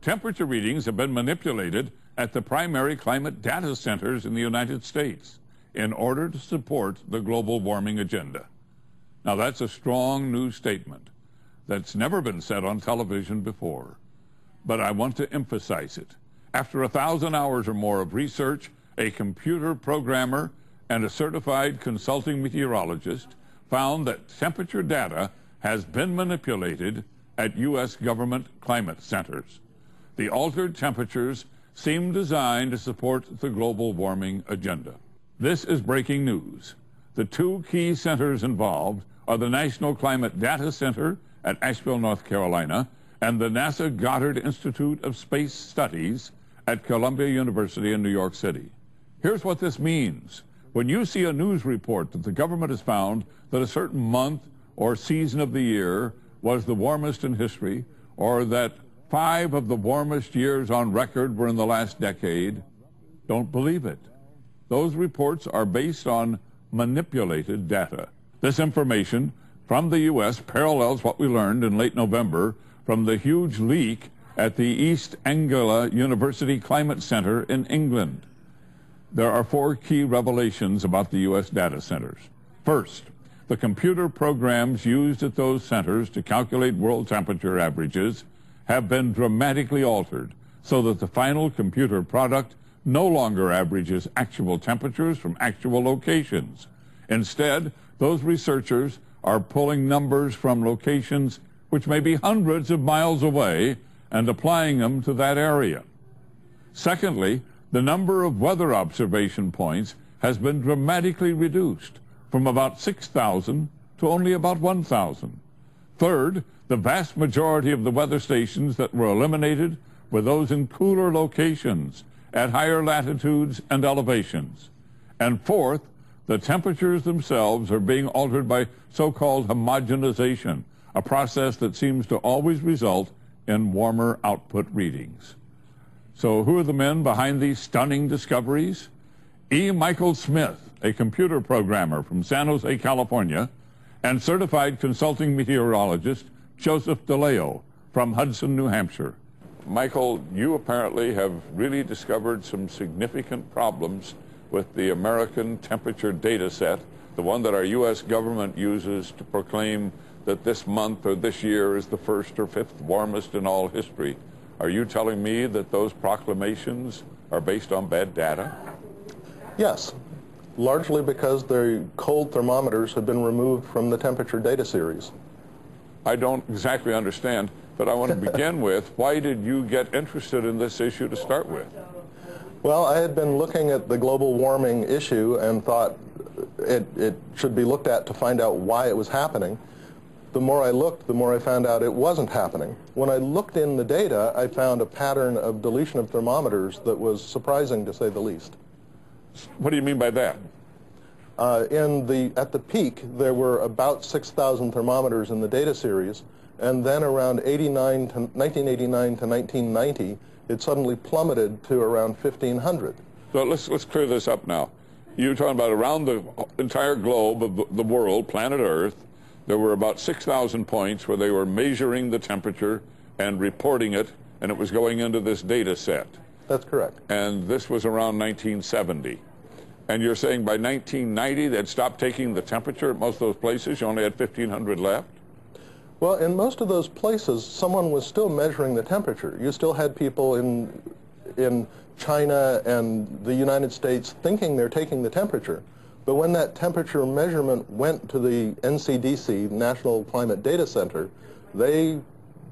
Temperature readings have been manipulated at the primary climate data centers in the United States in order to support the global warming agenda. Now, that's a strong new statement that's never been said on television before, but I want to emphasize it. After 1,000 hours or more of research, a computer programmer and a certified consulting meteorologist found that temperature data has been manipulated at U.S. government climate centers. The altered temperatures seem designed to support the global warming agenda. This is breaking news. The two key centers involved are the National Climate Data Center at Asheville, North Carolina, and the NASA Goddard Institute of Space Studies at Columbia University in New York City. Here's what this means. When you see a news report that the government has found that a certain month or season of the year was the warmest in history, or that 5 of the warmest years on record were in the last decade, don't believe it. Those reports are based on manipulated data. This information from the U.S. parallels what we learned in late November from the huge leak at the East Anglia University Climate Center in England. There are 4 key revelations about the U.S. data centers. First, the computer programs used at those centers to calculate world temperature averages have been dramatically altered so that the final computer product no longer averages actual temperatures from actual locations. Instead, those researchers are pulling numbers from locations which may be hundreds of miles away and applying them to that area. Secondly, the number of weather observation points has been dramatically reduced from about 6,000 to only about 1,000. Third, the vast majority of the weather stations that were eliminated were those in cooler locations at higher latitudes and elevations. And fourth, the temperatures themselves are being altered by so-called homogenization, a process that seems to always result in warmer output readings. So who are the men behind these stunning discoveries? E. Michael Smith, a computer programmer from San Jose, California, and certified consulting meteorologist Joseph DeLeo from Hudson, New Hampshire. Michael, you apparently have really discovered some significant problems with the American temperature data set, the one that our U.S. government uses to proclaim that this month or this year is the 1st or 5th warmest in all history. Are you telling me that those proclamations are based on bad data? Yes, largely because the cold thermometers have been removed from the temperature data series. I don't exactly understand, but I want to begin with, why did you get interested in this issue to start with? Well, I had been looking at the global warming issue and thought it should be looked at to find out why it was happening. The more I looked, the more I found out it wasn't happening. When I looked in the data, I found a pattern of deletion of thermometers that was surprising, to say the least. What do you mean by that? At the peak, there were about 6,000 thermometers in the data series, and then around 1989 to 1990, it suddenly plummeted to around 1,500. So let's clear this up now. You're talking about around the entire globe of the world, planet Earth, there were about 6,000 points where they were measuring the temperature and reporting it, and it was going into this data set. That's correct. And this was around 1970. And you're saying by 1990 they'd stopped taking the temperature at most of those places? You only had 1,500 left? Well, in most of those places, someone was still measuring the temperature. You still had people in China and the United States thinking they're taking the temperature. But when that temperature measurement went to the NCDC, National Climate Data Center, they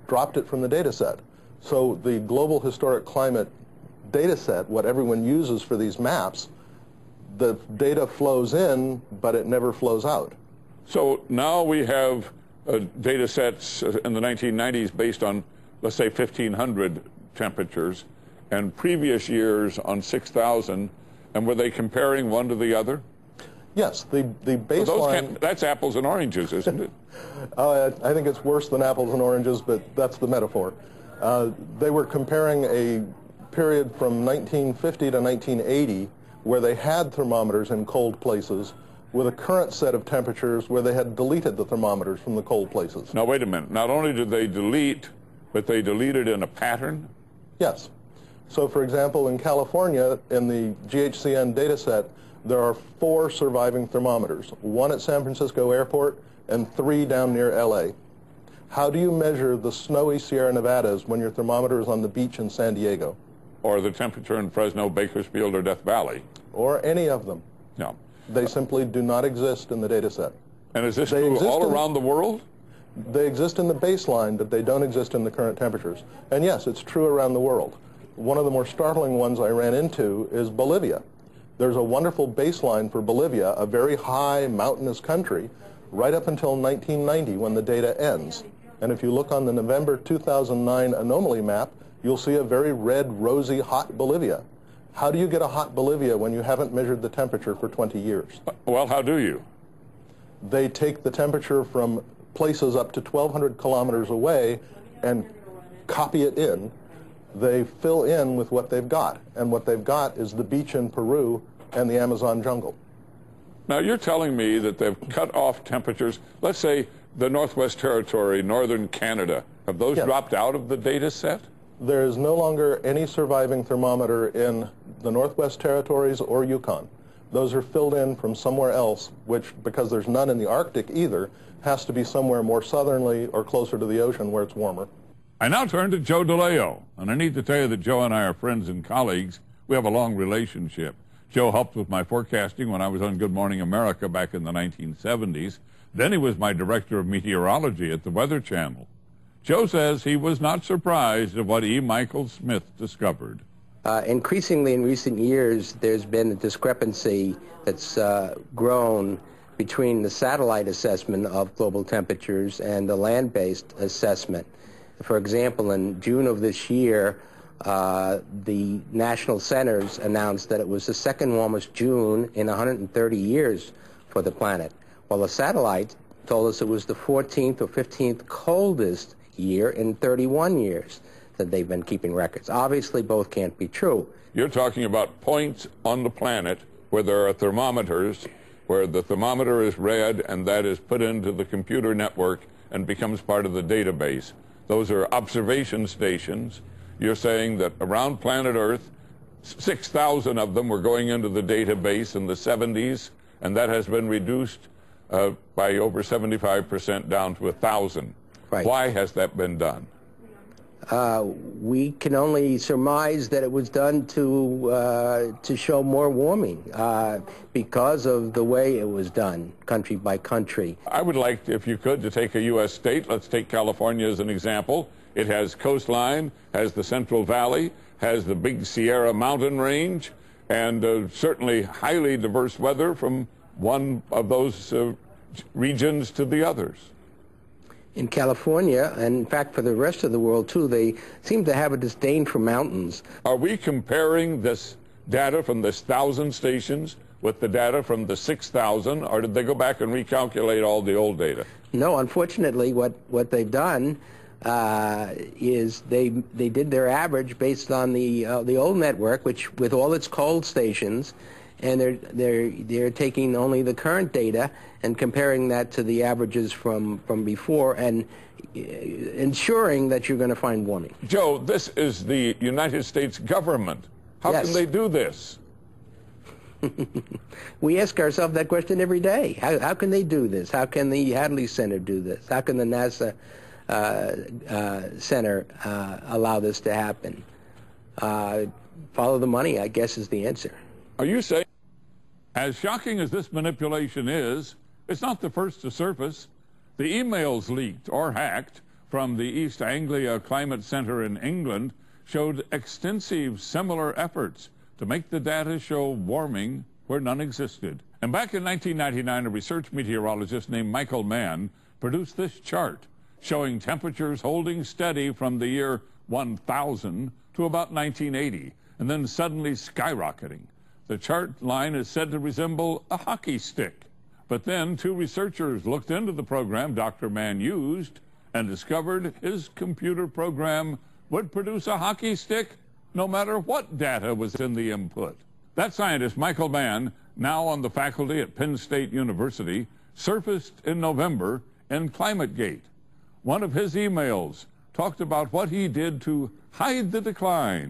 dropped it from the data set. So the Global Historic Climate data set, what everyone uses for these maps, the data flows in, but it never flows out. So now we have data sets in the 1990s based on, let's say, 1,500 temperatures, and previous years on 6,000, and were they comparing one to the other? Yes, the baseline... That's apples and oranges, isn't it? I think it's worse than apples and oranges, but that's the metaphor. They were comparing a period from 1950 to 1980 where they had thermometers in cold places with a current set of temperatures where they had deleted the thermometers from the cold places. Now, wait a minute. Not only did they delete, but they deleted in a pattern? Yes. So, for example, in California, in the GHCN data set, there are 4 surviving thermometers, 1 at San Francisco Airport and 3 down near LA. How do you measure the snowy Sierra Nevadas when your thermometer is on the beach in San Diego? Or the temperature in Fresno, Bakersfield, or Death Valley? Or any of them. No. They simply do not exist in the data set. And is this true all around the world? They exist in the baseline, but they don't exist in the current temperatures. And yes, it's true around the world. One of the more startling ones I ran into is Bolivia. There's a wonderful baseline for Bolivia, a very high mountainous country, right up until 1990 when the data ends. And if you look on the November 2009 anomaly map, you'll see a very red, rosy, hot Bolivia. How do you get a hot Bolivia when you haven't measured the temperature for 20 years? Well, how do you? They take the temperature from places up to 1,200 kilometers away and copy it in. They fill in with what they've got, and what they've got is the beach in Peru and the Amazon jungle. Now, you're telling me that they've cut off temperatures, let's say the Northwest Territory, northern Canada. Have those dropped out of the data set? There is no longer any surviving thermometer in the Northwest Territories or Yukon. Those are filled in from somewhere else, which, because there's none in the Arctic either, has to be somewhere more southerly or closer to the ocean where it's warmer. I now turn to Joe DeLeo, and I need to tell you that Joe and I are friends and colleagues. We have a long relationship. Joe helped with my forecasting when I was on Good Morning America back in the 1970s. Then he was my director of meteorology at the Weather Channel. Joe says he was not surprised at what E. Michael Smith discovered. Increasingly in recent years, there's been a discrepancy that's grown between the satellite assessment of global temperatures and the land-based assessment. For example, in June of this year, the national centers announced that it was the second warmest June in 130 years for the planet, while the satellite told us it was the 14th or 15th coldest year in 31 years that they've been keeping records. Obviously, both can't be true. You're talking about points on the planet where there are thermometers, where the thermometer is read and that is put into the computer network and becomes part of the database. Those are observation stations. You're saying that around planet Earth, 6,000 of them were going into the database in the 70s, and that has been reduced by over 75% down to 1,000. Right. Why has that been done? We can only surmise that it was done to show more warming because of the way it was done, country by country. I would like, if you could, to take a U.S. state. Let's take California as an example. It has coastline, has the Central Valley, has the big Sierra mountain range, and certainly highly diverse weather from one of those regions to the others. In California, and in fact for the rest of the world too, they seem to have a disdain for mountains. Are we comparing this data from this 1,000 stations with the data from the 6,000, or did they go back and recalculate all the old data? No, unfortunately, what they've done is they did their average based on the old network, which with all its cold stations, and they're taking only the current data and comparing that to the averages from before and ensuring that you're going to find warming. Joe, this is the United States government. How Yes. can they do this? We ask ourselves that question every day. How can they do this? How can the Hadley Center do this? How can the NASA Center allow this to happen? Follow the money, I guess, is the answer. Are you saying, as shocking as this manipulation is, it's not the first to surface? The emails leaked or hacked from the East Anglia Climate Center in England showed extensive similar efforts to make the data show warming where none existed. And back in 1999, a research meteorologist named Michael Mann produced this chart showing temperatures holding steady from the year 1000 to about 1980, and then suddenly skyrocketing. The chart line is said to resemble a hockey stick. But then 2 researchers looked into the program Dr. Mann used and discovered his computer program would produce a hockey stick no matter what data was in the input. That scientist, Michael Mann, now on the faculty at Penn State University, surfaced in November in Climategate. One of his emails talked about what he did to hide the decline.